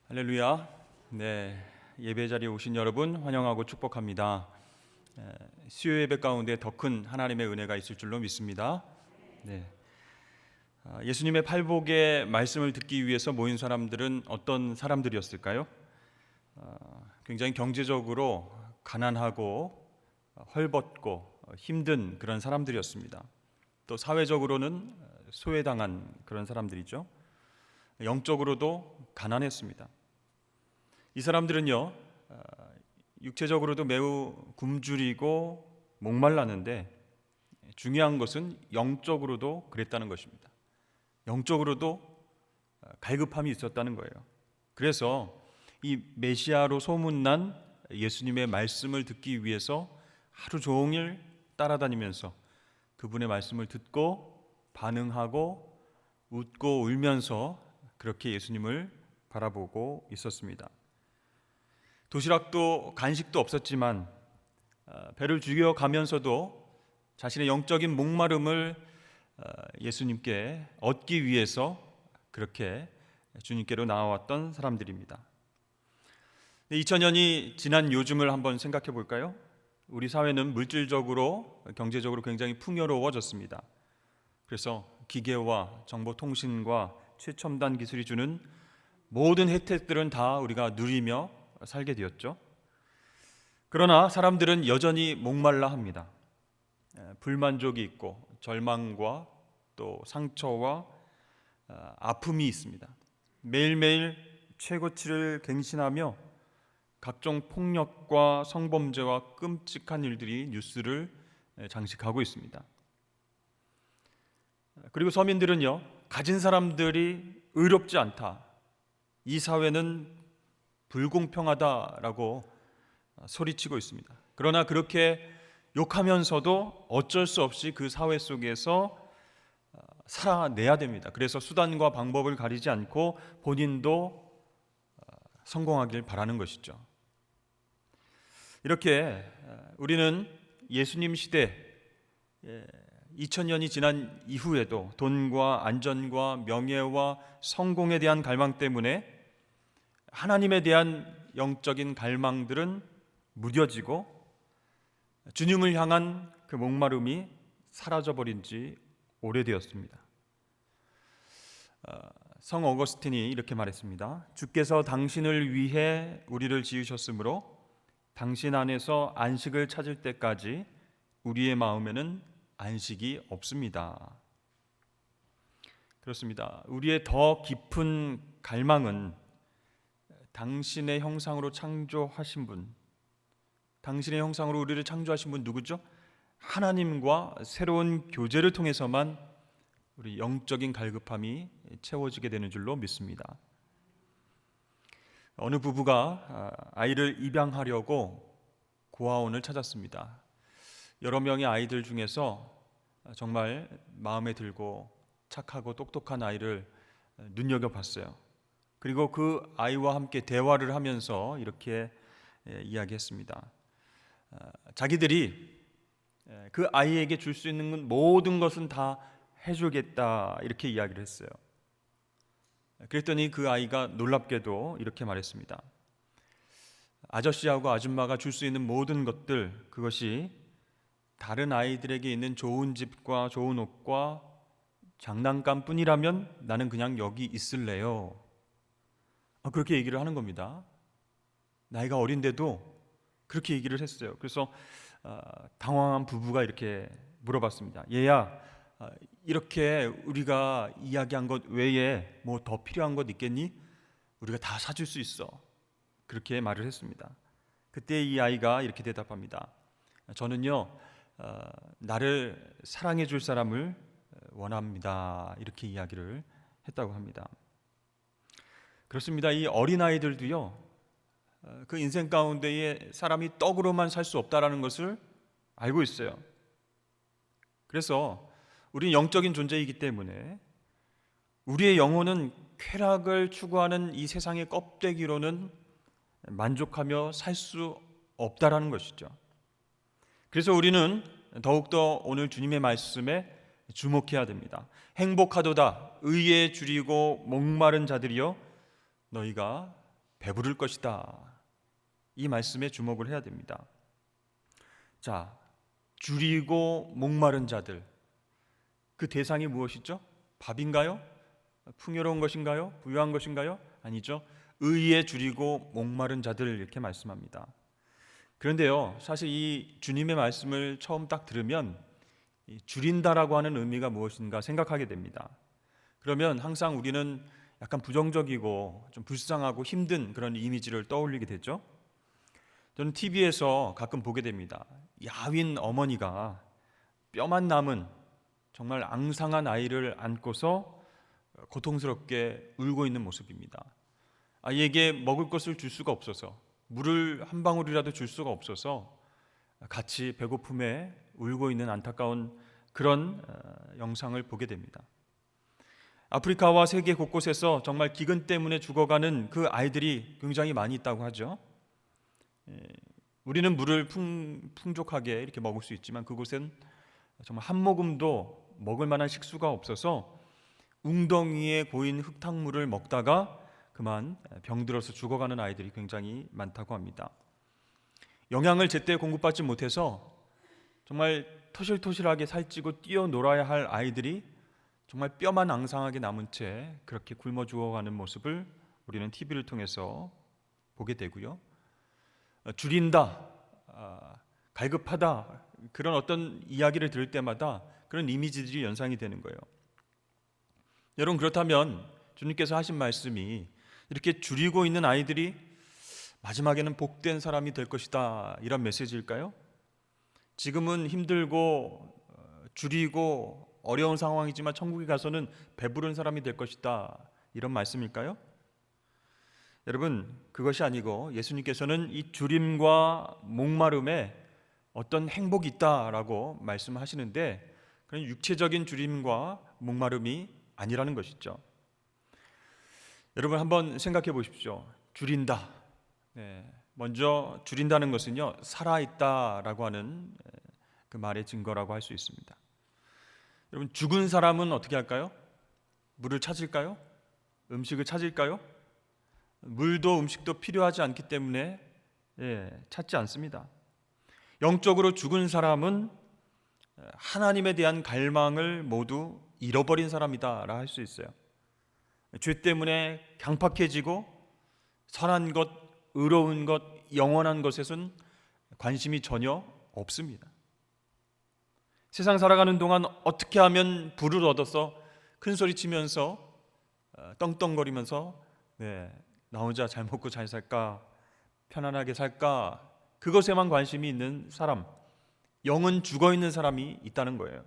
할렐루야. 네, 예배 자리에 오신 여러분 환영하고 축복합니다. 수요 예배 가운데 더 큰 하나님의 은혜가 있을 줄로 믿습니다. 네, 예수님의 팔복의 말씀을 듣기 위해서 모인 사람들은 어떤 사람들이었을까요? 굉장히 경제적으로 가난하고 헐벗고 힘든 그런 사람들이었습니다. 또 사회적으로는 소외당한 그런 사람들이죠. 영적으로도 가난했습니다. 이 사람들은요, 육체적으로도 매우 굶주리고 목말랐는데 중요한 것은 영적으로도 그랬다는 것입니다. 영적으로도 갈급함이 있었다는 거예요. 그래서 이 메시아로 소문난 예수님의 말씀을 듣기 위해서 하루 종일 따라다니면서 그분의 말씀을 듣고 반응하고 웃고 울면서 그렇게 예수님을 바라보고 있었습니다. 도시락도 간식도 없었지만 배를 죽여가면서도 자신의 영적인 목마름을 예수님께 얻기 위해서 그렇게 주님께로 나아왔던 사람들입니다. 2000년이 지난 요즘을 한번 생각해 볼까요? 우리 사회는 물질적으로 경제적으로 굉장히 풍요로워졌습니다. 그래서 기계와 정보통신과 최첨단 기술이 주는 모든 혜택들은 다 우리가 누리며 살게 되었죠. 그러나 사람들은 여전히 목말라 합니다. 불만족이 있고 절망과 또 상처와 아픔이 있습니다. 매일매일 최고치를 갱신하며 각종 폭력과 성범죄와 끔찍한 일들이 뉴스를 장식하고 있습니다. 그리고 서민들은요, 가진 사람들이 의롭지 않다, 이 사회는 불공평하다라고 소리치고 있습니다. 그러나 그렇게 욕하면서도 어쩔 수 없이 그 사회 속에서 살아내야 됩니다. 그래서 수단과 방법을 가리지 않고 본인도 성공하길 바라는 것이죠. 이렇게 우리는 예수님 시대 2000년이 지난 이후에도 돈과 안전과 명예와 성공에 대한 갈망 때문에 하나님에 대한 영적인 갈망들은 무뎌지고 주님을 향한 그 목마름이 사라져버린 지 오래되었습니다. 성 어거스틴이 이렇게 말했습니다. 주께서 당신을 위해 우리를 지으셨으므로 당신 안에서 안식을 찾을 때까지 우리의 마음에는 안식이 없습니다. 그렇습니다. 우리의 더 깊은 갈망은 당신의 형상으로 창조하신 분, 당신의 형상으로 우리를 창조하신 분 누구죠? 하나님과 새로운 교제를 통해서만 우리 영적인 갈급함이 채워지게 되는 줄로 믿습니다. 어느 부부가 아이를 입양하려고 고아원을 찾았습니다. 여러 명의 아이들 중에서 정말 마음에 들고 착하고 똑똑한 아이를 눈여겨봤어요. 그리고 그 아이와 함께 대화를 하면서 이렇게 이야기했습니다. 자기들이 그 아이에게 줄 수 있는 모든 것은 다 해주겠다 이렇게 이야기를 했어요. 그랬더니 그 아이가 놀랍게도 이렇게 말했습니다. 아저씨하고 아줌마가 줄 수 있는 모든 것들, 그것이 다른 아이들에게 있는 좋은 집과 좋은 옷과 장난감 뿐이라면 나는 그냥 여기 있을래요. 그렇게 얘기를 하는 겁니다. 나이가 어린데도 그렇게 얘기를 했어요. 그래서 당황한 부부가 이렇게 물어봤습니다. 얘야, 이렇게 우리가 이야기한 것 외에 뭐 더 필요한 것 있겠니? 우리가 다 사줄 수 있어. 그렇게 말을 했습니다. 그때 이 아이가 이렇게 대답합니다. 저는요, 나를 사랑해 줄 사람을 원합니다. 이렇게 이야기를 했다고 합니다. 그렇습니다. 이 어린아이들도요, 그 인생 가운데에 사람이 떡으로만 살 수 없다라는 것을 알고 있어요. 그래서 우리는 영적인 존재이기 때문에 우리의 영혼은 쾌락을 추구하는 이 세상의 껍데기로는 만족하며 살 수 없다라는 것이죠. 그래서 우리는 더욱더 오늘 주님의 말씀에 주목해야 됩니다. 행복하도다 의에 줄이고 목마른 자들이여 너희가 배부를 것이다. 이 말씀에 주목을 해야 됩니다. 자, 줄이고 목마른 자들, 그 대상이 무엇이죠? 밥인가요? 풍요로운 것인가요? 부유한 것인가요? 아니죠. 의에 줄이고 목마른 자들, 이렇게 말씀합니다. 그런데요, 사실 이 주님의 말씀을 처음 딱 들으면 이 줄인다라고 하는 의미가 무엇인가 생각하게 됩니다. 그러면 항상 우리는 약간 부정적이고 좀 불쌍하고 힘든 그런 이미지를 떠올리게 되죠. 저는 TV에서 가끔 보게 됩니다. 야윈 어머니가 뼈만 남은 정말 앙상한 아이를 안고서 고통스럽게 울고 있는 모습입니다. 아이에게 먹을 것을 줄 수가 없어서, 물을 한 방울이라도 줄 수가 없어서 같이 배고픔에 울고 있는 안타까운 그런 영상을 보게 됩니다. 아프리카와 세계 곳곳에서 정말 기근 때문에 죽어가는 그 아이들이 굉장히 많이 있다고 하죠. 우리는 물을 풍족하게 이렇게 먹을 수 있지만 그곳엔 정말 한 모금도 먹을 만한 식수가 없어서 웅덩이에 고인 흙탕물을 먹다가 그만 병들어서 죽어가는 아이들이 굉장히 많다고 합니다. 영양을 제때 공급받지 못해서 정말 토실토실하게 살찌고 뛰어놀아야 할 아이들이 정말 뼈만 앙상하게 남은 채 그렇게 굶어 죽어가는 모습을 우리는 TV를 통해서 보게 되고요. 줄인다, 갈급하다, 그런 어떤 이야기를 들을 때마다 그런 이미지들이 연상이 되는 거예요. 여러분, 그렇다면 주님께서 하신 말씀이 이렇게 줄이고 있는 아이들이 마지막에는 복된 사람이 될 것이다, 이런 메시지일까요? 지금은 힘들고 줄이고 어려운 상황이지만 천국에 가서는 배부른 사람이 될 것이다, 이런 말씀일까요? 여러분, 그것이 아니고 예수님께서는 이 줄임과 목마름에 어떤 행복이 있다라고 말씀하시는데, 그런 육체적인 줄임과 목마름이 아니라는 것이죠. 여러분, 한번 생각해 보십시오. 줄인다. 먼저 줄인다는 것은요, 살아있다라고 하는 그 말의 증거라고 할 수 있습니다. 여러분, 죽은 사람은 어떻게 할까요? 물을 찾을까요? 음식을 찾을까요? 물도 음식도 필요하지 않기 때문에 찾지 않습니다. 영적으로 죽은 사람은 하나님에 대한 갈망을 모두 잃어버린 사람이다라 할 수 있어요. 죄 때문에 강팍해지고 선한 것, 의로운 것, 영원한 것에선 관심이 전혀 없습니다. 세상 살아가는 동안 어떻게 하면 부를 얻어서 큰 소리 치면서 떵떵거리면서 나 혼자 잘 먹고 잘 살까, 편안하게 살까, 그것에만 관심이 있는 사람, 영은 죽어있는 사람이 있다는 거예요.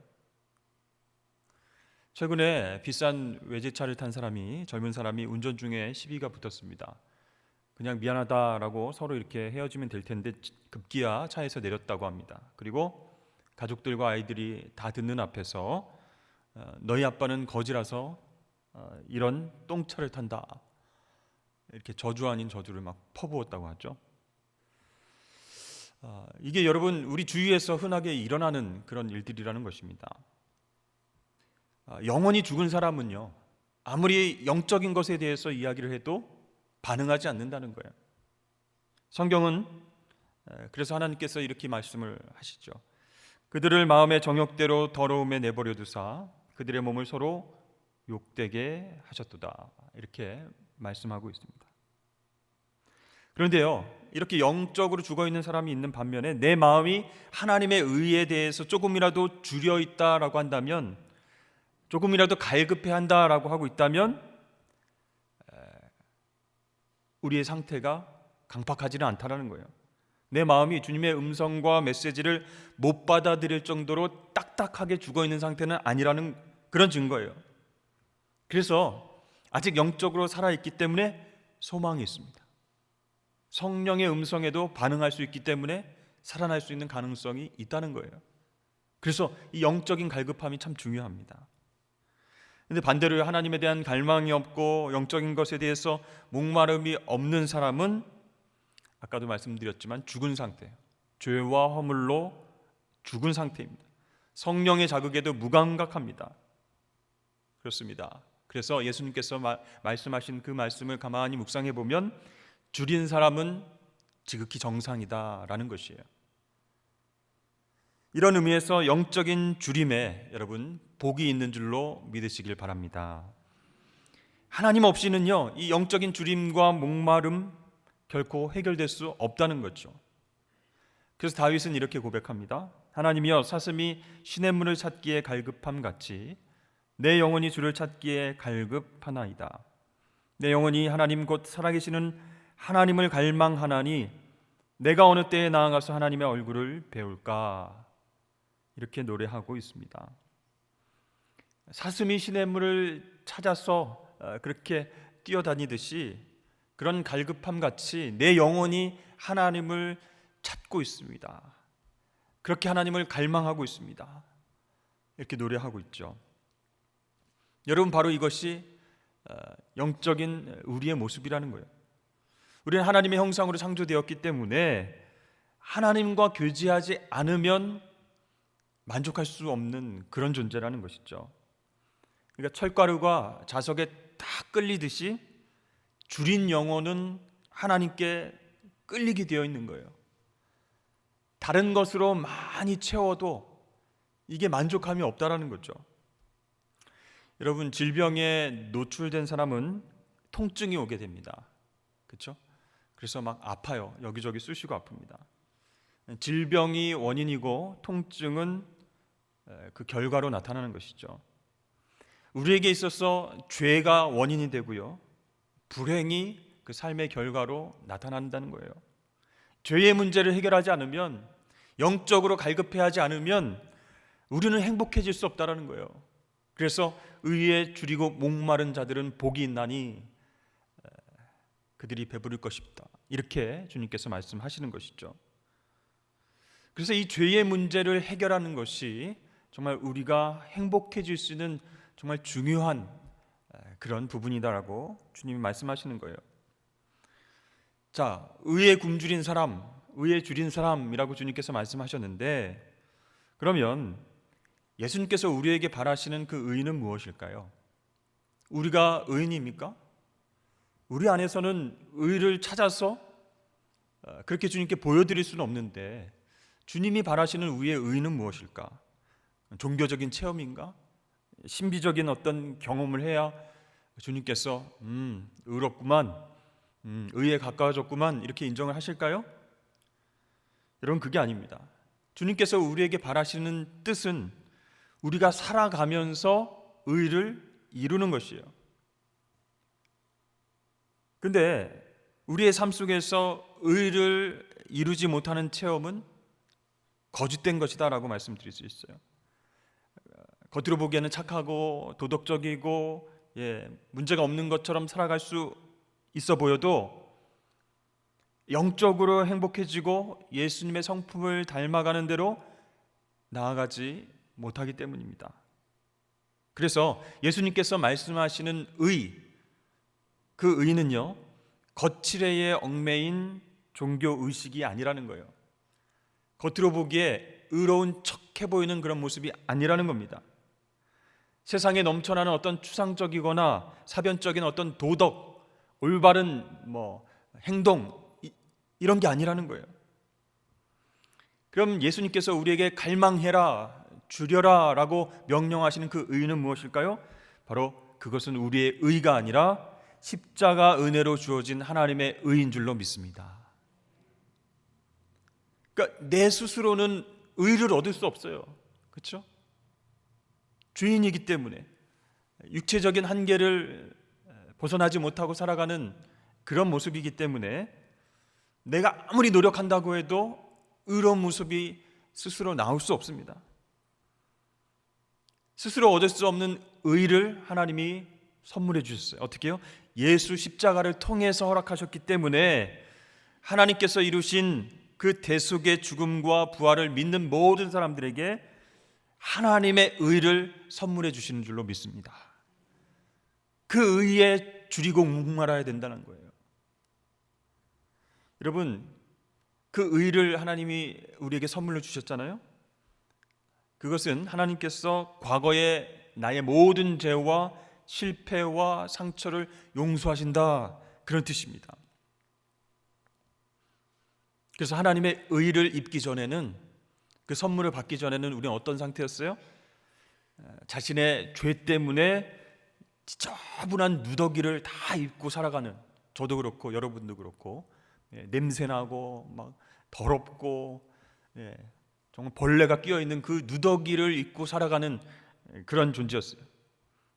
최근에 비싼 외제차를 탄 젊은 사람이 운전 중에 시비가 붙었습니다. 그냥 미안하다라고 서로 이렇게 헤어지면 될 텐데 급기야 차에서 내렸다고 합니다. 그리고 가족들과 아이들이 다 듣는 앞에서 너희 아빠는 거지라서 이런 똥차를 탄다, 이렇게 저주 아닌 저주를 막 퍼부었다고 하죠. 이게 여러분, 우리 주위에서 흔하게 일어나는 그런 일들이라는 것입니다. 영원히 죽은 사람은요, 아무리 영적인 것에 대해서 이야기를 해도 반응하지 않는다는 거예요. 성경은 그래서 하나님께서 이렇게 말씀을 하시죠. 그들을 마음의 정욕대로 더러움에 내버려 두사 그들의 몸을 서로 욕되게 하셨도다, 이렇게 말씀하고 있습니다. 그런데요, 이렇게 영적으로 죽어있는 사람이 있는 반면에 내 마음이 하나님의 의에 대해서 조금이라도 줄여 있다라고 한다면, 조금이라도 갈급해한다라고 하고 있다면 우리의 상태가 강팍하지는 않다라는 거예요. 내 마음이 주님의 음성과 메시지를 못 받아들일 정도로 딱딱하게 죽어있는 상태는 아니라는 그런 증거예요. 그래서 아직 영적으로 살아있기 때문에 소망이 있습니다. 성령의 음성에도 반응할 수 있기 때문에 살아날 수 있는 가능성이 있다는 거예요. 그래서 이 영적인 갈급함이 참 중요합니다. 근데 반대로 하나님에 대한 갈망이 없고 영적인 것에 대해서 목마름이 없는 사람은 아까도 말씀드렸지만 죽은 상태예요. 죄와 허물로 죽은 상태입니다. 성령의 자극에도 무감각합니다. 그렇습니다. 그래서 예수님께서 말씀하신 그 말씀을 가만히 묵상해 보면 줄인 사람은 지극히 정상이다라는 것이에요. 이런 의미에서 영적인 줄임에 여러분 복이 있는 줄로 믿으시길 바랍니다. 하나님 없이는요, 이 영적인 줄임과 목마름 결코 해결될 수 없다는 거죠. 그래서 다윗은 이렇게 고백합니다. 하나님이여, 사슴이 시냇물을 찾기에 갈급함 같이 내 영혼이 주를 찾기에 갈급하나이다. 내 영혼이 하나님 곧 살아계시는 하나님을 갈망하나니 내가 어느 때에 나아가서 하나님의 얼굴을 배울까? 이렇게 노래하고 있습니다. 사슴이 시냇물을 찾아서 그렇게 뛰어다니듯이 그런 갈급함 같이 내 영혼이 하나님을 찾고 있습니다. 그렇게 하나님을 갈망하고 있습니다. 이렇게 노래하고 있죠. 여러분, 바로 이것이 영적인 우리의 모습이라는 거예요. 우리는 하나님의 형상으로 창조되었기 때문에 하나님과 교제하지 않으면 만족할 수 없는 그런 존재라는 것이죠. 그러니까 철가루가 자석에 딱 끌리듯이 줄인 영혼은 하나님께 끌리게 되어 있는 거예요. 다른 것으로 많이 채워도 이게 만족함이 없다라는 거죠. 여러분, 질병에 노출된 사람은 통증이 오게 됩니다. 그렇죠? 그래서 막 아파요. 여기저기 쑤시고 아픕니다. 질병이 원인이고 통증은 그 결과로 나타나는 것이죠. 우리에게 있어서 죄가 원인이 되고요, 불행이 그 삶의 결과로 나타난다는 거예요. 죄의 문제를 해결하지 않으면, 영적으로 갈급해하지 않으면 우리는 행복해질 수 없다라는 거예요. 그래서 의에 줄이고 목마른 자들은 복이 있나니 그들이 배부를 것이다, 이렇게 주님께서 말씀하시는 것이죠. 그래서 이 죄의 문제를 해결하는 것이 정말 우리가 행복해질 수 있는 정말 중요한 그런 부분이다라고 주님이 말씀하시는 거예요. 자, 의에 굶주린 사람, 의에 줄인 사람이라고 주님께서 말씀하셨는데, 그러면 예수님께서 우리에게 바라시는 그 의는 무엇일까요? 우리가 의인입니까? 우리 안에서는 의를 찾아서 그렇게 주님께 보여드릴 수는 없는데, 주님이 바라시는 우리의 의는 무엇일까? 종교적인 체험인가? 신비적인 어떤 경험을 해야 주님께서 의롭구만, 의에 가까워졌구만, 이렇게 인정을 하실까요? 여러분, 그게 아닙니다. 주님께서 우리에게 바라시는 뜻은 우리가 살아가면서 의를 이루는 것이에요. 근데 우리의 삶 속에서 의를 이루지 못하는 체험은 거짓된 것이다라고 말씀드릴 수 있어요. 겉으로 보기에는 착하고 도덕적이고 문제가 없는 것처럼 살아갈 수 있어 보여도 영적으로 행복해지고 예수님의 성품을 닮아가는 대로 나아가지 못하기 때문입니다. 그래서 예수님께서 말씀하시는 의, 그 의는요, 거칠애에 얽매인 종교 의식이 아니라는 거예요. 겉으로 보기에 의로운 척해 보이는 그런 모습이 아니라는 겁니다. 세상에 넘쳐나는 어떤 추상적이거나 사변적인 어떤 도덕, 올바른 행동, 이런 게 아니라는 거예요. 그럼 예수님께서 우리에게 갈망해라, 줄여라 라고 명령하시는 그 의는 무엇일까요? 바로 그것은 우리의 의가 아니라 십자가 은혜로 주어진 하나님의 의인 줄로 믿습니다. 그러니까 내 스스로는 의를 얻을 수 없어요. 그렇죠? 죄인이기 때문에 육체적인 한계를 벗어나지 못하고 살아가는 그런 모습이기 때문에 내가 아무리 노력한다고 해도 의로운 모습이 스스로 나올 수 없습니다. 스스로 얻을 수 없는 의를 하나님이 선물해 주셨어요. 어떻게 해요? 예수 십자가를 통해서 허락하셨기 때문에 하나님께서 이루신 그 대속의 죽음과 부활을 믿는 모든 사람들에게 하나님의 의를 선물해 주시는 줄로 믿습니다. 그 의에 줄이고 목말아야 된다는 거예요. 여러분, 그 의를 하나님이 우리에게 선물로 주셨잖아요. 그것은 하나님께서 과거의 나의 모든 죄와 실패와 상처를 용서하신다, 그런 뜻입니다. 그래서 하나님의 의를 입기 전에는, 그 선물을 받기 전에는 우리는 어떤 상태였어요? 자신의 죄 때문에 지저분한 누더기를 다 입고 살아가는, 저도 그렇고 여러분도 그렇고, 냄새나고 막 더럽고 정말 벌레가 끼어있는 그 누더기를 입고 살아가는 그런 존재였어요.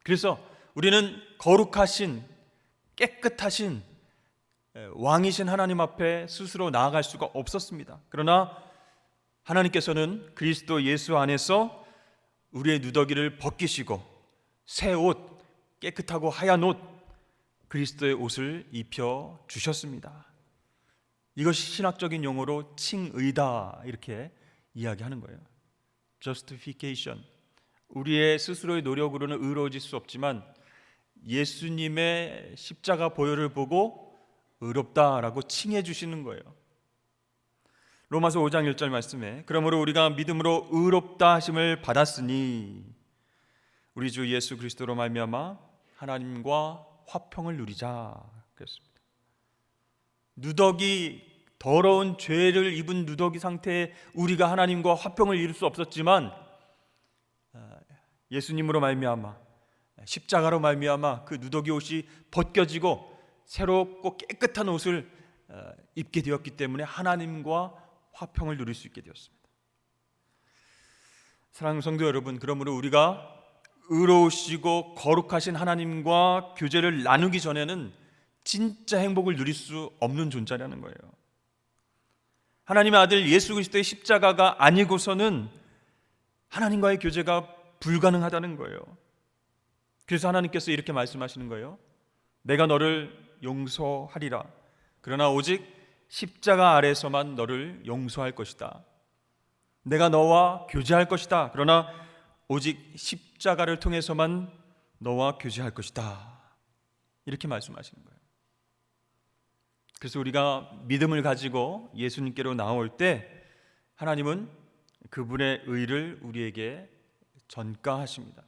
그래서 우리는 거룩하신, 깨끗하신 왕이신 하나님 앞에 스스로 나아갈 수가 없었습니다. 그러나 하나님께서는 그리스도 예수 안에서 우리의 누더기를 벗기시고 새 옷, 깨끗하고 하얀 옷, 그리스도의 옷을 입혀 주셨습니다. 이것이 신학적인 용어로 칭의다, 이렇게 이야기하는 거예요. Justification. 우리의 스스로의 노력으로는 의로워질 수 없지만 예수님의 십자가 보혈을 보고 의롭다라고 칭해 주시는 거예요. 로마서 5장 1절 말씀에 그러므로 우리가 믿음으로 의롭다 하심을 받았으니 우리 주 예수 그리스도로 말미암아 하나님과 화평을 누리자 그랬습니다. 누더기, 더러운 죄를 입은 누더기 상태에 우리가 하나님과 화평을 이룰 수 없었지만 예수님으로 말미암아, 십자가로 말미암아 그 누더기 옷이 벗겨지고 새롭고 깨끗한 옷을 입게 되었기 때문에 하나님과 화평을 누릴 수 있게 되었습니다. 사랑하는 성도 여러분, 그러므로 우리가 의로우시고 거룩하신 하나님과 교제를 나누기 전에는 진짜 행복을 누릴 수 없는 존재라는 거예요. 하나님의 아들 예수 그리스도의 십자가가 아니고서는 하나님과의 교제가 불가능하다는 거예요. 그래서 하나님께서 이렇게 말씀하시는 거예요. 내가 너를 용서하리라. 그러나 오직 십자가 아래서만 너를 용서할 것이다. 내가 너와 교제할 것이다. 그러나 오직 십자가를 통해서만 너와 교제할 것이다. 이렇게 말씀하시는 거예요. 그래서 우리가 믿음을 가지고 예수님께로 나올 때 하나님은 그분의 의를 우리에게 전가하십니다.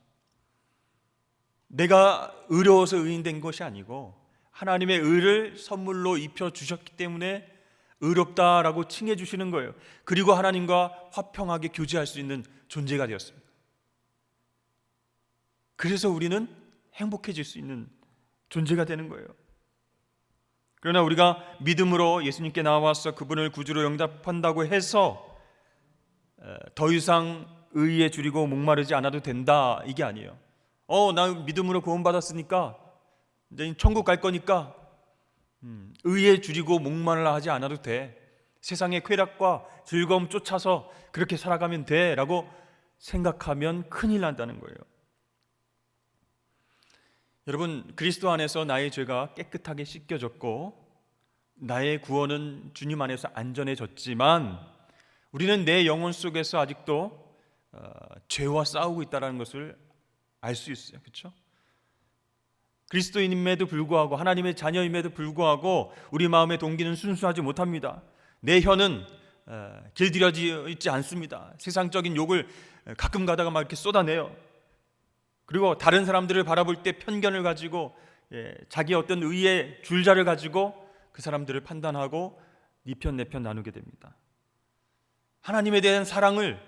내가 의로워서 의인된 것이 아니고 하나님의 의를 선물로 입혀 주셨기 때문에 의롭다라고 칭해 주시는 거예요. 그리고 하나님과 화평하게 교제할 수 있는 존재가 되었습니다. 그래서 우리는 행복해질 수 있는 존재가 되는 거예요. 그러나 우리가 믿음으로 예수님께 나와서 그분을 구주로 영접한다고 해서 더 이상 의에 줄이고 목마르지 않아도 된다, 이게 아니에요. 나 믿음으로 구원받았으니까 이제 천국 갈 거니까 의에 줄이고 목마르 하지 않아도 돼, 세상의 쾌락과 즐거움 쫓아서 그렇게 살아가면 돼 라고 생각하면 큰일 난다는 거예요. 여러분, 그리스도 안에서 나의 죄가 깨끗하게 씻겨졌고 나의 구원은 주님 안에서 안전해졌지만 우리는 내 영혼 속에서 아직도 죄와 싸우고 있다는 것을 알 수 있어요. 그렇죠? 그리스도인임에도 불구하고, 하나님의 자녀임에도 불구하고 우리 마음의 동기는 순수하지 못합니다. 내 혀는 길들여져 있지 않습니다. 세상적인 욕을 가끔 가다가 막 이렇게 쏟아내요. 그리고 다른 사람들을 바라볼 때 편견을 가지고 자기의 어떤 의의 줄자를 가지고 그 사람들을 판단하고 네 편 내 편 나누게 됩니다. 하나님에 대한 사랑을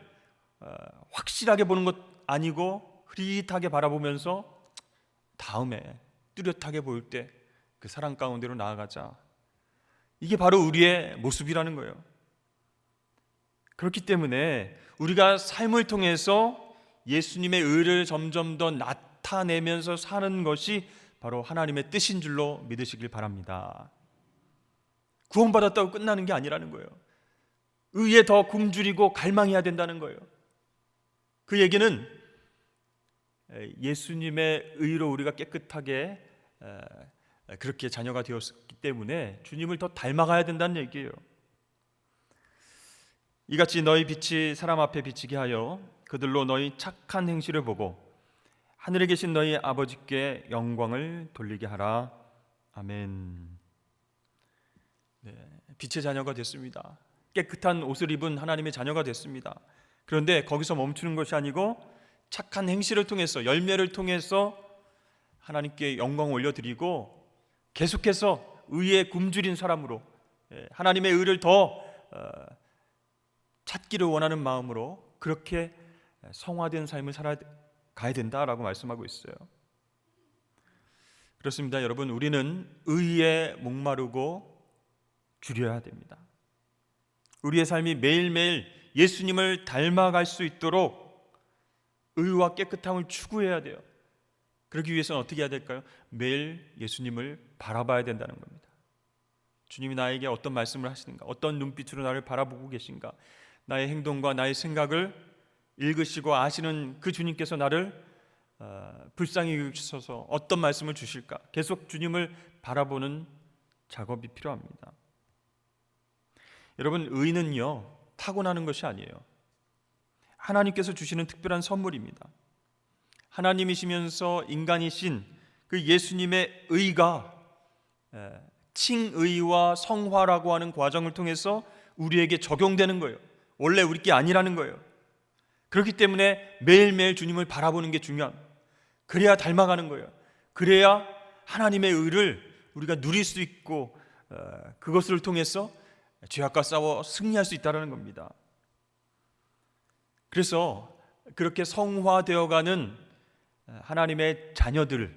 확실하게 보는 것 아니고 흐릿하게 바라보면서 다음에 뚜렷하게 보일 때 그 사랑 가운데로 나아가자. 이게 바로 우리의 모습이라는 거예요. 그렇기 때문에 우리가 삶을 통해서 예수님의 의를 점점 더 나타내면서 사는 것이 바로 하나님의 뜻인 줄로 믿으시길 바랍니다. 구원받았다고 끝나는 게 아니라는 거예요. 의에 더 굶주리고 갈망해야 된다는 거예요. 그 얘기는 예수님의 의로 우리가 깨끗하게 그렇게 자녀가 되었기 때문에 주님을 더 닮아가야 된다는 얘기예요. 이같이 너희 빛이 사람 앞에 비치게 하여 그들로 너희 착한 행실을 보고 하늘에 계신 너희 아버지께 영광을 돌리게 하라. 아멘. 빛의 자녀가 됐습니다. 깨끗한 옷을 입은 하나님의 자녀가 됐습니다. 그런데 거기서 멈추는 것이 아니고 착한 행실을 통해서, 열매를 통해서 하나님께 영광을 올려드리고 계속해서 의에 굶주린 사람으로, 하나님의 의를 더 찾기를 원하는 마음으로 그렇게 성화된 삶을 살아가야 된다라고 말씀하고 있어요. 그렇습니다. 여러분, 우리는 의에 목마르고 줄여야 됩니다. 우리의 삶이 매일매일 예수님을 닮아갈 수 있도록 의와 깨끗함을 추구해야 돼요. 그러기 위해서는 어떻게 해야 될까요? 매일 예수님을 바라봐야 된다는 겁니다. 주님이 나에게 어떤 말씀을 하시는가, 어떤 눈빛으로 나를 바라보고 계신가, 나의 행동과 나의 생각을 읽으시고 아시는 그 주님께서 나를 불쌍히 여기셔서 어떤 말씀을 주실까, 계속 주님을 바라보는 작업이 필요합니다. 여러분, 의는요 타고나는 것이 아니에요. 하나님께서 주시는 특별한 선물입니다. 하나님이시면서 인간이신 그 예수님의 의가 칭의와 성화라고 하는 과정을 통해서 우리에게 적용되는 거예요. 원래 우리 게 아니라는 거예요. 그렇기 때문에 매일매일 주님을 바라보는 게 중요합니다. 그래야 닮아가는 거예요. 그래야 하나님의 의를 우리가 누릴 수 있고 그것을 통해서 죄악과 싸워 승리할 수 있다는 겁니다. 그래서 그렇게 성화되어가는 하나님의 자녀들,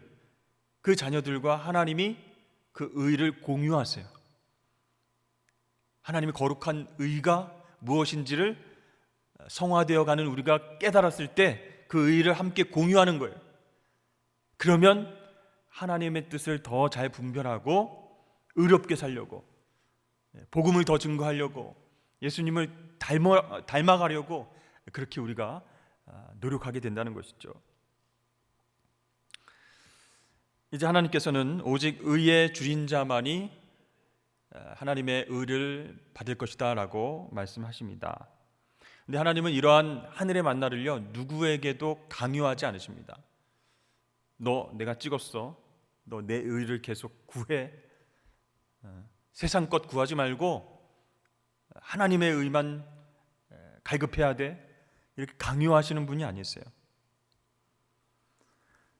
그 자녀들과 하나님이 그 의를 공유하세요. 하나님의 거룩한 의가 무엇인지를 성화되어가는 우리가 깨달았을 때 그 의를 함께 공유하는 거예요. 그러면 하나님의 뜻을 더 잘 분별하고 의롭게 살려고, 복음을 더 증거하려고, 예수님을 닮아가려고 그렇게 우리가 노력하게 된다는 것이죠. 이제 하나님께서는 오직 의에 줄인 자만이 하나님의 의를 받을 것이다 라고 말씀하십니다. 근데 하나님은 이러한 하늘의 만나를요 누구에게도 강요하지 않으십니다. 너 내가 찍었어, 너 내 의를 계속 구해, 세상 것 구하지 말고 하나님의 의만 갈급해야 돼, 이렇게 강요하시는 분이 아니세요.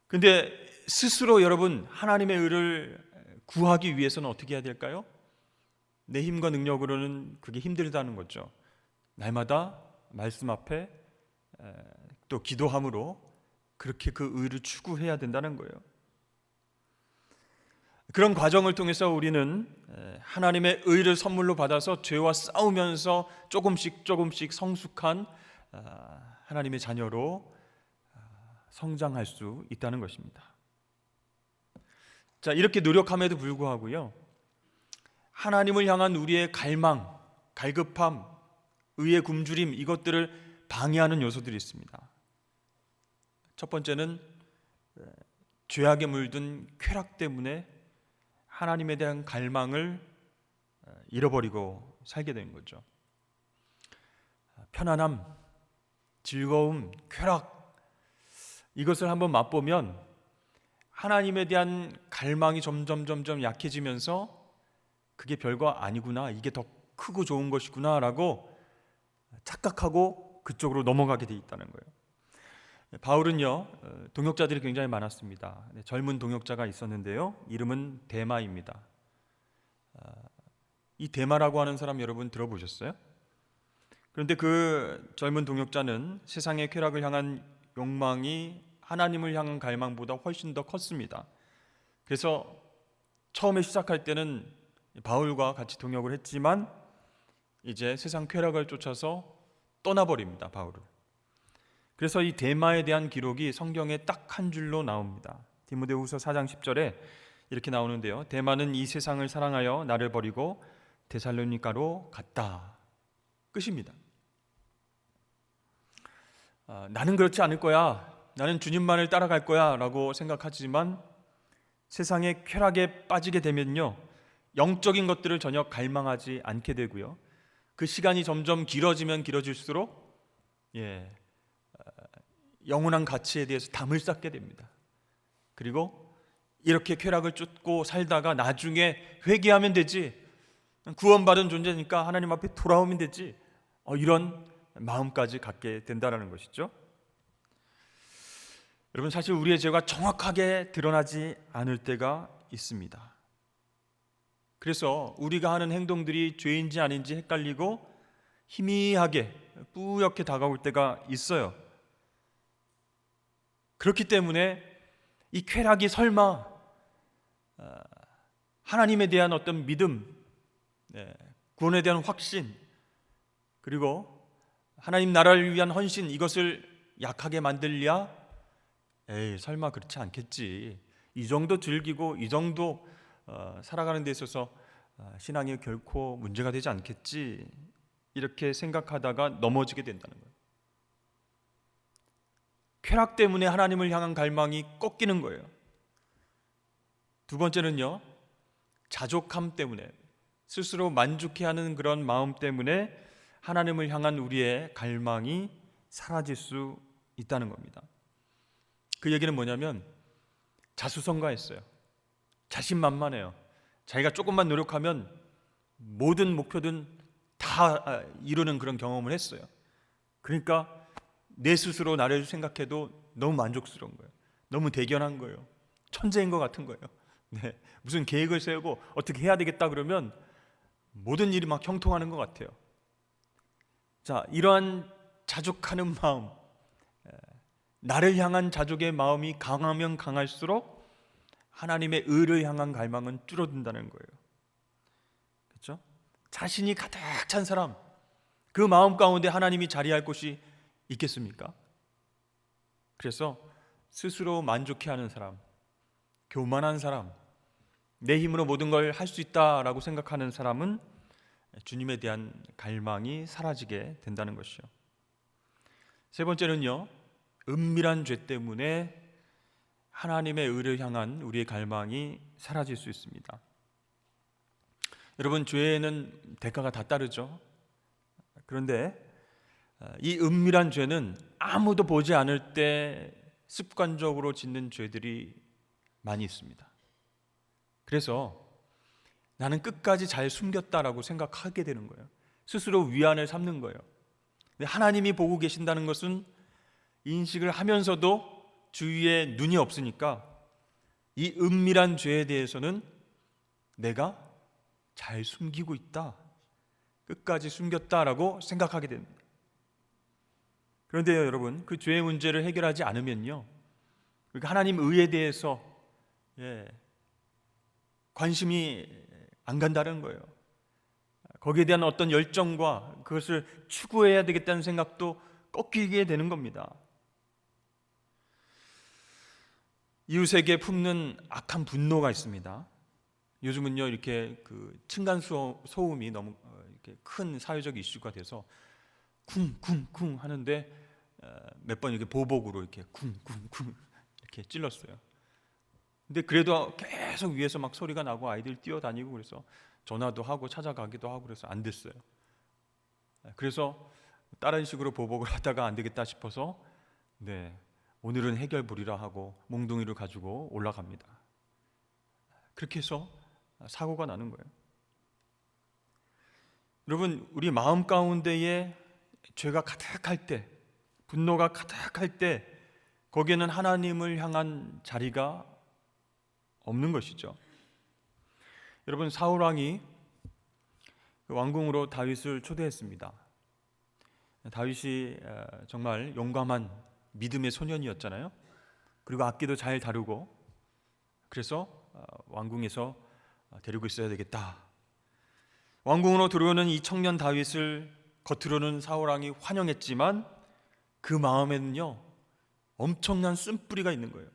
근데 스스로 여러분 하나님의 의를 구하기 위해서는 어떻게 해야 될까요? 내 힘과 능력으로는 그게 힘들다는 거죠. 날마다 말씀 앞에 또 기도함으로 그렇게 그 의를 추구해야 된다는 거예요. 그런 과정을 통해서 우리는 하나님의 의를 선물로 받아서 죄와 싸우면서 조금씩 성숙한 하나님의 자녀로 성장할 수 있다는 것입니다. 자, 이렇게 노력함에도 불구하고요, 하나님을 향한 우리의 갈망, 갈급함, 의의 굶주림, 이것들을 방해하는 요소들이 있습니다. 첫 번째는 죄악에 물든 쾌락 때문에 하나님에 대한 갈망을 잃어버리고 살게 된 거죠. 편안함, 즐거움, 쾌락, 이것을 한번 맛보면 하나님에 대한 갈망이 점점 약해지면서 그게 별거 아니구나, 이게 더 크고 좋은 것이구나 라고 착각하고 그쪽으로 넘어가게 돼 있다는 거예요. 바울은요 동역자들이 굉장히 많았습니다. 젊은 동역자가 있었는데요, 이름은 데마입니다. 이 데마라고 하는 사람 여러분 들어보셨어요? 그런데 그 젊은 동역자는 세상의 쾌락을 향한 욕망이 하나님을 향한 갈망보다 훨씬 더 컸습니다. 그래서 처음에 시작할 때는 바울과 같이 동역을 했지만 이제 세상 쾌락을 쫓아서 떠나버립니다, 바울을. 그래서 이 데마에 대한 기록이 성경에 딱 한 줄로 나옵니다. 디모데후서 4장 10절에 이렇게 나오는데요, 데마는 이 세상을 사랑하여 나를 버리고 데살로니가로 갔다, 끝입니다. 나는 그렇지 않을 거야, 나는 주님만을 따라갈 거야 라고 생각하지만 세상의 쾌락에 빠지게 되면요 영적인 것들을 전혀 갈망하지 않게 되고요, 그 시간이 점점 길어지면 길어질수록 영원한 가치에 대해서 담을 쌓게 됩니다. 그리고 이렇게 쾌락을 쫓고 살다가 나중에 회개하면 되지, 구원받은 존재니까 하나님 앞에 돌아오면 되지, 이런 마음까지 갖게 된다는 것이죠. 여러분, 사실 우리의 죄가 정확하게 드러나지 않을 때가 있습니다. 그래서 우리가 하는 행동들이 죄인지 아닌지 헷갈리고 희미하게 뿌옇게 다가올 때가 있어요. 그렇기 때문에 이 쾌락이 설마 하나님에 대한 어떤 믿음, 구원에 대한 확신, 그리고 하나님 나라를 위한 헌신, 이것을 약하게 만들랴? 에이, 설마 그렇지 않겠지. 이 정도 즐기고 이 정도 살아가는 데 있어서 신앙이 결코 문제가 되지 않겠지, 이렇게 생각하다가 넘어지게 된다는 거예요. 쾌락 때문에 하나님을 향한 갈망이 꺾이는 거예요. 두 번째는요, 자족함 때문에, 스스로 만족해하는 그런 마음 때문에 하나님을 향한 우리의 갈망이 사라질 수 있다는 겁니다. 그 얘기는 뭐냐면 자수성가했어요. 자신만만해요. 자기가 조금만 노력하면 모든 목표든 다 이루는 그런 경험을 했어요. 그러니까 내 스스로 나를 생각해도 너무 만족스러운 거예요. 너무 대견한 거예요. 천재인 것 같은 거예요. 네, 무슨 계획을 세우고 어떻게 해야 되겠다 그러면 모든 일이 막 형통하는 것 같아요. 자, 이러한 자족하는 마음, 나를 향한 자족의 마음이 강하면 강할수록 하나님의 의를 향한 갈망은 줄어든다는 거예요. 그렇죠? 자신이 가득 찬 사람, 그 마음 가운데 하나님이 자리할 곳이 있겠습니까? 그래서 스스로 만족해하는 사람, 교만한 사람, 내 힘으로 모든 걸 할 수 있다라고 생각하는 사람은 주님에 대한 갈망이 사라지게 된다는 것이요. 세 번째는요, 은밀한 죄 때문에 하나님의 의를 향한 우리의 갈망이 사라질 수 있습니다. 여러분, 죄에는 대가가 다 따르죠. 그런데 이 은밀한 죄는 아무도 보지 않을 때 습관적으로 짓는 죄들이 많이 있습니다. 그래서 나는 끝까지 잘 숨겼다라고 생각하게 되는 거예요. 스스로 위안을 삼는 거예요. 근데 하나님이 보고 계신다는 것은 인식을 하면서도 주위에 눈이 없으니까 이 은밀한 죄에 대해서는 내가 잘 숨기고 있다, 끝까지 숨겼다라고 생각하게 됩니다. 그런데요, 여러분, 그 죄의 문제를 해결하지 않으면요, 그러니까 하나님 의에 대해서 관심이 안 간다는 거예요. 거기에 대한 어떤 열정과 그것을 추구해야 되겠다는 생각도 꺾이게 되는 겁니다. 이웃에게 품는 악한 분노가 있습니다. 요즘은요, 이렇게 그 층간 소음이 너무 이렇게 큰 사회적 이슈가 돼서 쿵쿵쿵 하는데 몇 번 이렇게 보복으로 이렇게 쿵쿵쿵 이렇게 찔렀어요. 근데 그래도 계속 위에서 막 소리가 나고 아이들 뛰어다니고 그래서 전화도 하고 찾아가기도 하고 그래서 안 됐어요. 그래서 다른 식으로 보복을 하다가 안 되겠다 싶어서 오늘은 해결부리라 하고 몽둥이를 가지고 올라갑니다. 그렇게 해서 사고가 나는 거예요. 여러분, 우리 마음 가운데에 죄가 가득할 때, 분노가 가득할 때 거기에는 하나님을 향한 자리가 없는 것이죠. 여러분, 사울 왕이 왕궁으로 다윗을 초대했습니다. 다윗이 정말 용감한 믿음의 소년이었잖아요. 그리고 악기도 잘 다루고, 그래서 왕궁에서 데리고 있어야 되겠다. 왕궁으로 들어오는 이 청년 다윗을 겉으로는 사울 왕이 환영했지만 그 마음에는요, 엄청난 쓴뿌리가 있는 거예요.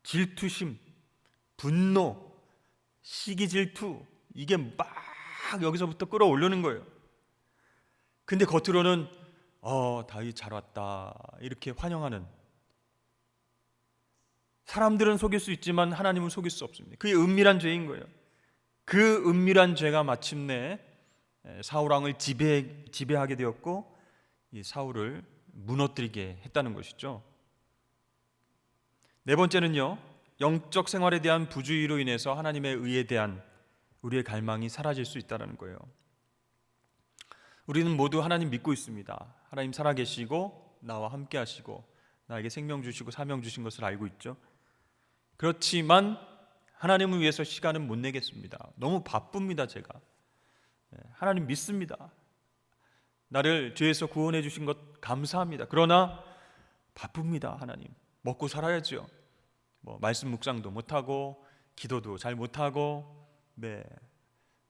질투심, 분노, 시기 질투, 이게 막 여기서부터 끌어올리는 거예요. 근데 겉으로는 다윗 잘 왔다, 이렇게 환영하는, 사람들은 속일 수 있지만 하나님은 속일 수 없습니다. 그게 은밀한 죄인 거예요. 그 은밀한 죄가 마침내 사울 왕을 지배하게 되었고 이 사울을 무너뜨리게 했다는 것이죠. 네 번째는요, 영적 생활에 대한 부주의로 인해서 하나님의 의에 대한 우리의 갈망이 사라질 수 있다는 거예요. 우리는 모두 하나님 믿고 있습니다. 하나님 살아계시고 나와 함께 하시고 나에게 생명 주시고 사명 주신 것을 알고 있죠. 그렇지만 하나님을 위해서 시간은 못 내겠습니다. 너무 바쁩니다. 제가 하나님 믿습니다. 나를 죄에서 구원해 주신 것 감사합니다. 그러나 바쁩니다. 하나님 먹고 살아야죠. 말씀 묵상도 못하고 기도도 잘 못하고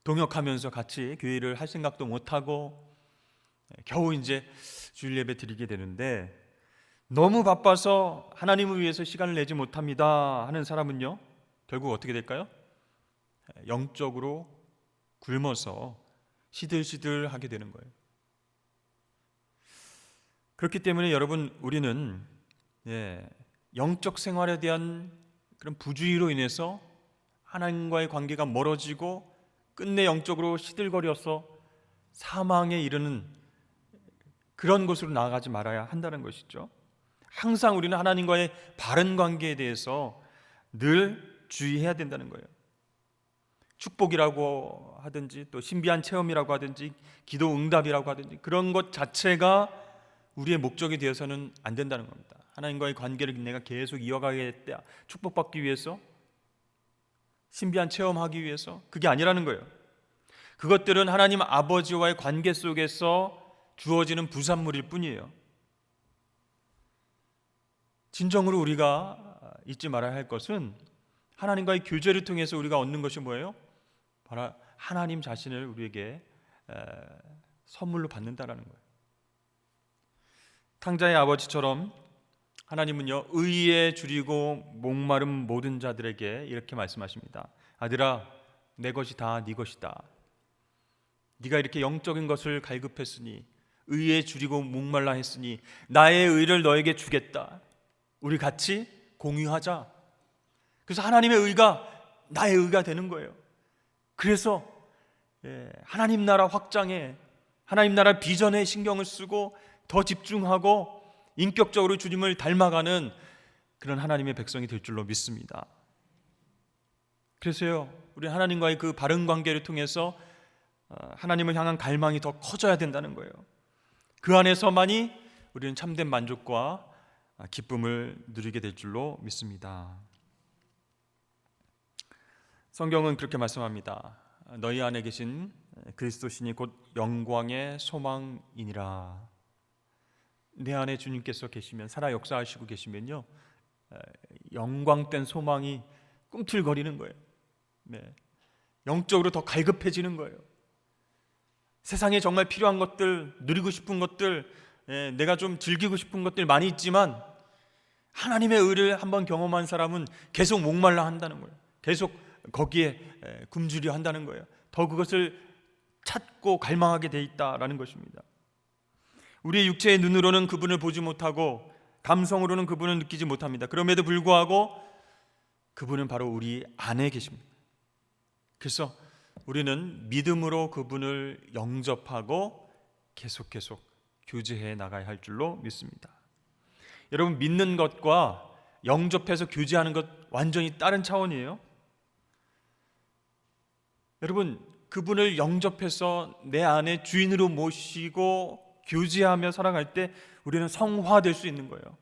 동역하면서 같이 교회를 할 생각도 못하고 겨우 이제 주일 예배 드리게 되는데, 너무 바빠서 하나님을 위해서 시간을 내지 못합니다 하는 사람은요, 결국 어떻게 될까요? 영적으로 굶어서 시들시들하게 되는 거예요. 그렇기 때문에 여러분, 우리는 영적 생활에 대한 그런 부주의로 인해서 하나님과의 관계가 멀어지고 끝내 영적으로 시들거려서 사망에 이르는 그런 곳으로 나아가지 말아야 한다는 것이죠. 항상 우리는 하나님과의 바른 관계에 대해서 늘 주의해야 된다는 거예요. 축복이라고 하든지 또 신비한 체험이라고 하든지 기도 응답이라고 하든지 그런 것 자체가 우리의 목적이 되어서는 안 된다는 겁니다. 하나님과의 관계를 내가 계속 이어가겠다, 축복받기 위해서, 신비한 체험하기 위해서, 그게 아니라는 거예요. 그것들은 하나님 아버지와의 관계 속에서 주어지는 부산물일 뿐이에요. 진정으로 우리가 잊지 말아야 할 것은 하나님과의 교제를 통해서 우리가 얻는 것이 뭐예요? 바로 하나님 자신을 우리에게 선물로 받는다라는 거예요. 탕자의 아버지처럼 하나님은요, 의에 줄이고 목마른 모든 자들에게 이렇게 말씀하십니다. 아들아, 내 것이 다 네 것이다. 네가 이렇게 영적인 것을 갈급했으니, 의에 줄이고 목말라 했으니 나의 의를 너에게 주겠다. 우리 같이 공유하자. 그래서 하나님의 의가 나의 의가 되는 거예요. 그래서 하나님 나라 확장에, 하나님 나라 비전에 신경을 쓰고 더 집중하고 인격적으로 주님을 닮아가는 그런 하나님의 백성이 될 줄로 믿습니다. 그래서요, 우리 하나님과의 그 바른 관계를 통해서 하나님을 향한 갈망이 더 커져야 된다는 거예요. 그 안에서만이 우리는 참된 만족과 기쁨을 누리게 될 줄로 믿습니다. 성경은 그렇게 말씀합니다. 너희 안에 계신 그리스도신이 곧 영광의 소망이니라. 내 안에 주님께서 계시면, 살아 역사하시고 계시면요, 영광된 소망이 꿈틀거리는 거예요. 영적으로 더 갈급해지는 거예요. 세상에 정말 필요한 것들, 누리고 싶은 것들, 내가 좀 즐기고 싶은 것들 많이 있지만 하나님의 의를 한번 경험한 사람은 계속 목말라 한다는 거예요. 계속 거기에 굶주려 한다는 거예요. 더 그것을 찾고 갈망하게 돼 있다라는 것입니다. 우리의 육체의 눈으로는 그분을 보지 못하고 감성으로는 그분을 느끼지 못합니다. 그럼에도 불구하고 그분은 바로 우리 안에 계십니다. 그래서 우리는 믿음으로 그분을 영접하고 계속 교제해 나가야 할 줄로 믿습니다. 여러분, 믿는 것과 영접해서 교제하는 것 완전히 다른 차원이에요. 여러분, 그분을 영접해서 내 안에 주인으로 모시고 교제하며 살아갈 때 우리는 성화될 수 있는 거예요.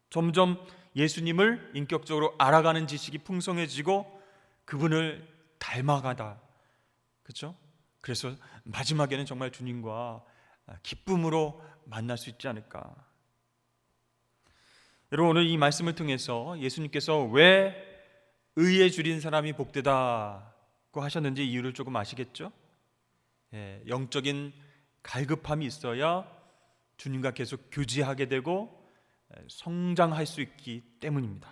점점 예수님을 인격적으로 알아가는 지식이 풍성해지고 그분을 닮아가다, 그렇죠? 그래서 마지막에는 정말 주님과 기쁨으로 만날 수 있지 않을까. 여러분, 오늘 이 말씀을 통해서 예수님께서 왜 의에 줄인 사람이 복되다고 하셨는지 이유를 조금 아시겠죠? 영적인 갈급함이 있어야 주님과 계속 교제하게 되고 성장할 수 있기 때문입니다.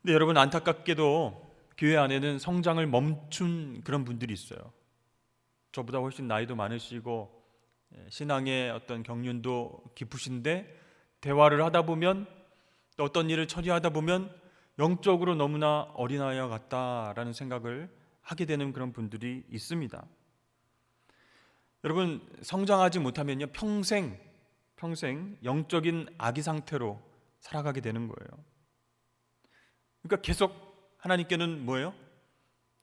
근데 여러분, 안타깝게도 교회 안에는 성장을 멈춘 그런 분들이 있어요. 저보다 훨씬 나이도 많으시고 신앙의 어떤 경륜도 깊으신데 대화를 하다 보면, 또 어떤 일을 처리하다 보면 영적으로 너무나 어린아이와 같다라는 생각을 하게 되는 그런 분들이 있습니다. 여러분, 성장하지 못하면요, 평생 영적인 아기 상태로 살아가게 되는 거예요. 그러니까 계속 하나님께는 뭐예요?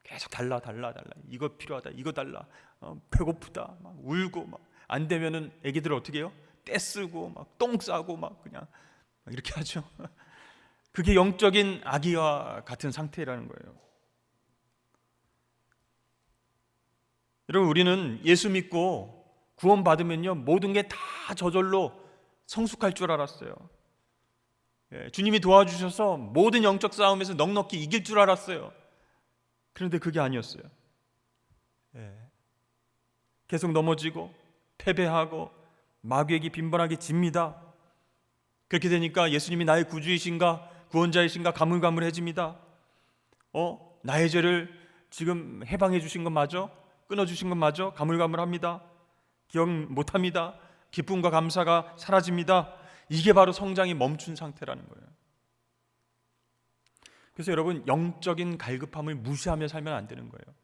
계속 달라. 이거 필요하다, 이거 달라. 배고프다, 막 울고, 막 안 되면은 애기들 어떻게 해요? 떼쓰고 막 똥 싸고 막 그냥 막 이렇게 하죠. 그게 영적인 아기와 같은 상태라는 거예요. 여러분, 우리는 예수 믿고 구원받으면요, 모든 게 다 저절로 성숙할 줄 알았어요. 주님이 도와주셔서 모든 영적 싸움에서 넉넉히 이길 줄 알았어요. 그런데 그게 아니었어요. 계속 넘어지고 패배하고 마귀에게 빈번하게 집니다. 그렇게 되니까 예수님이 나의 구주이신가 구원자이신가 가물가물해집니다. 나의 죄를 지금 해방해 주신 것 맞아? 끊어 주신 것 맞아? 가물가물합니다. 기억 못합니다. 기쁨과 감사가 사라집니다. 이게 바로 성장이 멈춘 상태라는 거예요. 그래서 여러분, 영적인 갈급함을 무시하며 살면 안 되는 거예요.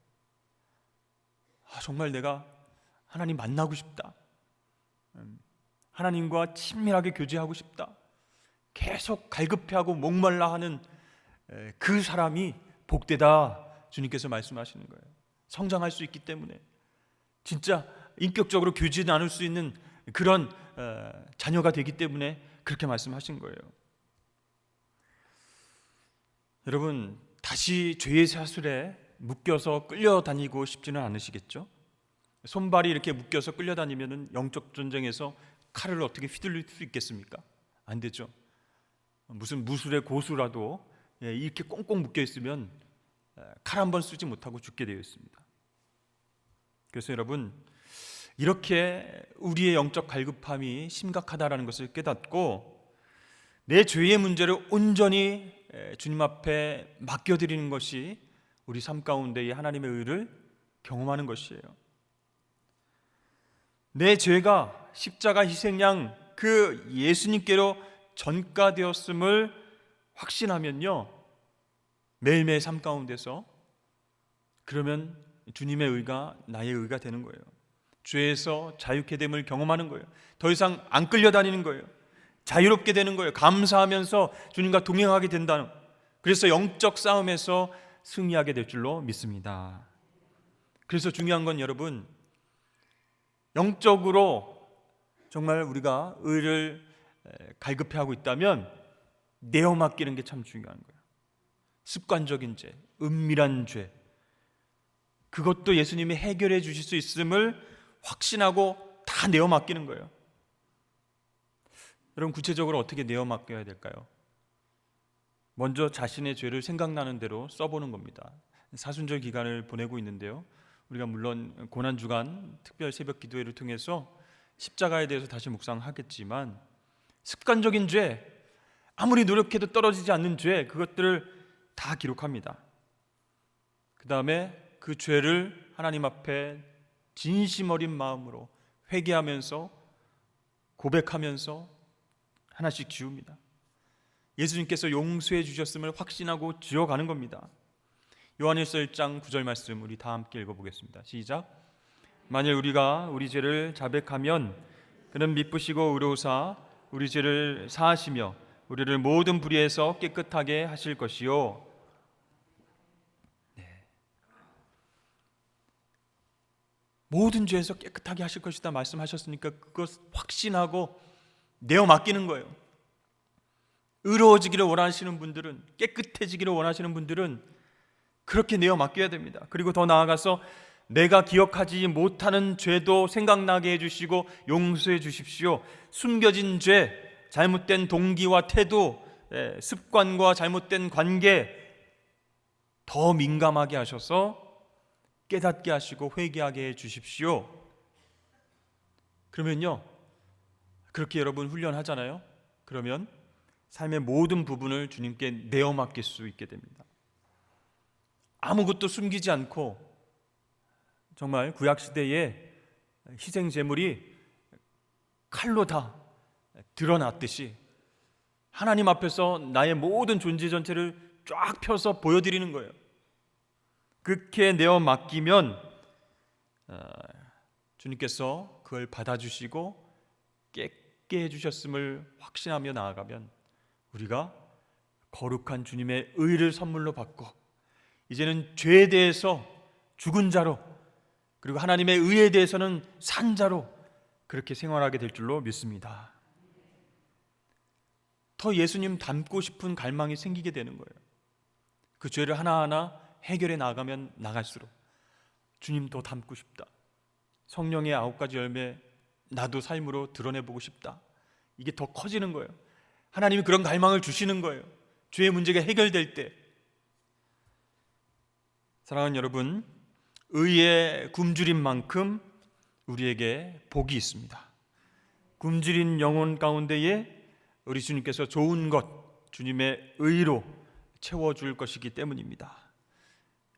정말 내가 하나님 만나고 싶다, 하나님과 친밀하게 교제하고 싶다, 계속 갈급해하고 목말라 하는 그 사람이 복되다, 주님께서 말씀하시는 거예요. 성장할 수 있기 때문에, 진짜 인격적으로 교제 나눌 수 있는 그런 자녀가 되기 때문에 그렇게 말씀하신 거예요. 여러분, 다시 죄의 사슬에 묶여서 끌려다니고 싶지는 않으시겠죠? 손발이 이렇게 묶여서 끌려다니면 영적 전쟁에서 칼을 어떻게 휘둘릴 수 있겠습니까? 안 되죠. 무슨 무술의 고수라도 이렇게 꽁꽁 묶여 있으면 칼 한 번 쓰지 못하고 죽게 되어 있습니다. 그래서 여러분, 이렇게 우리의 영적 갈급함이 심각하다라는 것을 깨닫고 내 죄의 문제를 온전히 주님 앞에 맡겨드리는 것이 우리 삶 가운데의 하나님의 의를 경험하는 것이에요. 내 죄가 십자가 희생양 그 예수님께로 전가되었음을 확신하면요, 매일매일 삶 가운데서 그러면 주님의 의가 나의 의가 되는 거예요. 죄에서 자유케 됨을 경험하는 거예요. 더 이상 안 끌려다니는 거예요. 자유롭게 되는 거예요. 감사하면서 주님과 동행하게 된다는, 그래서 영적 싸움에서 승리하게 될 줄로 믿습니다. 그래서 중요한 건 여러분, 영적으로 정말 우리가 의를 갈급해하고 있다면 내어 맡기는 게 참 중요한 거예요. 습관적인 죄, 은밀한 죄, 그것도 예수님이 해결해 주실 수 있음을 확신하고 다 내어 맡기는 거예요. 여러분, 구체적으로 어떻게 내어 맡겨야 될까요? 먼저 자신의 죄를 생각나는 대로 써보는 겁니다. 사순절 기간을 보내고 있는데요, 우리가 물론 고난주간 특별 새벽 기도회를 통해서 십자가에 대해서 다시 묵상하겠지만, 습관적인 죄, 아무리 노력해도 떨어지지 않는 죄, 그것들을 다 기록합니다. 그 다음에 그 죄를 하나님 앞에 진심 어린 마음으로 회개하면서 고백하면서 하나씩 지웁니다. 예수님께서 용서해 주셨음을 확신하고 지어가는 겁니다. 요한일서 1장 9절 말씀 우리 다 함께 읽어보겠습니다. 시작. 만일 우리가 우리 죄를 자백하면 그는 미쁘시고 의로우사 우리 죄를 사하시며 우리를 모든 불의에서 깨끗하게 하실 것이요. 모든 죄에서 깨끗하게 하실 것이다 말씀하셨으니까 그것 확신하고 내어 맡기는 거예요. 의로워지기를 원하시는 분들은, 깨끗해지기를 원하시는 분들은 그렇게 내어 맡겨야 됩니다. 그리고 더 나아가서 내가 기억하지 못하는 죄도 생각나게 해주시고 용서해 주십시오. 숨겨진 죄, 잘못된 동기와 태도, 습관과 잘못된 관계 더 민감하게 하셔서 깨닫게 하시고 회개하게 해 주십시오. 그러면요, 그렇게 여러분 훈련하잖아요. 그러면 삶의 모든 부분을 주님께 내어 맡길 수 있게 됩니다. 아무것도 숨기지 않고 정말 구약시대의 희생 제물이 칼로 다 드러났듯이 하나님 앞에서 나의 모든 존재 전체를 쫙 펴서 보여드리는 거예요. 그렇게 내어 맡기면 주님께서 그걸 받아주시고 깨끗게 해주셨음을 확신하며 나아가면 우리가 거룩한 주님의 의를 선물로 받고 이제는 죄에 대해서 죽은 자로, 그리고 하나님의 의에 대해서는 산 자로 그렇게 생활하게 될 줄로 믿습니다. 더 예수님 닮고 싶은 갈망이 생기게 되는 거예요. 그 죄를 하나하나 해결해 나가면 나갈수록 주님 더 닮고 싶다. 성령의 9가지 열매 나도 삶으로 드러내보고 싶다. 이게 더 커지는 거예요. 하나님이 그런 갈망을 주시는 거예요. 죄의 문제가 해결될 때. 사랑하는 여러분, 의의 굶주린 만큼 우리에게 복이 있습니다. 굶주린 영혼 가운데에 우리 주님께서 좋은 것, 주님의 의로 채워줄 것이기 때문입니다.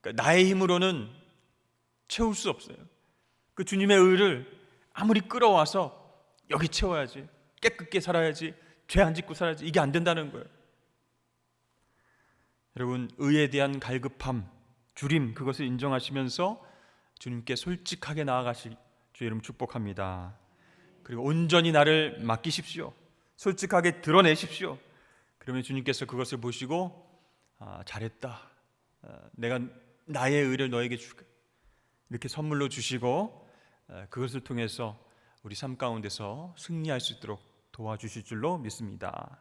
그러니까 나의 힘으로는 채울 수 없어요. 그 주님의 의를 아무리 끌어와서 여기 채워야지, 깨끗게 살아야지, 죄 안 짓고 살아야지, 이게 안 된다는 거예요. 여러분, 의에 대한 갈급함, 주림, 그것을 인정하시면서 주님께 솔직하게 나아가실 주의 이름 축복합니다. 그리고 온전히 나를 맡기십시오. 솔직하게 드러내십시오. 그러면 주님께서 그것을 보시고 잘했다. 내가 나의 의를 너에게 줄게. 이렇게 선물로 주시고 그것을 통해서 우리 삶 가운데서 승리할 수 있도록 도와주실 줄로 믿습니다.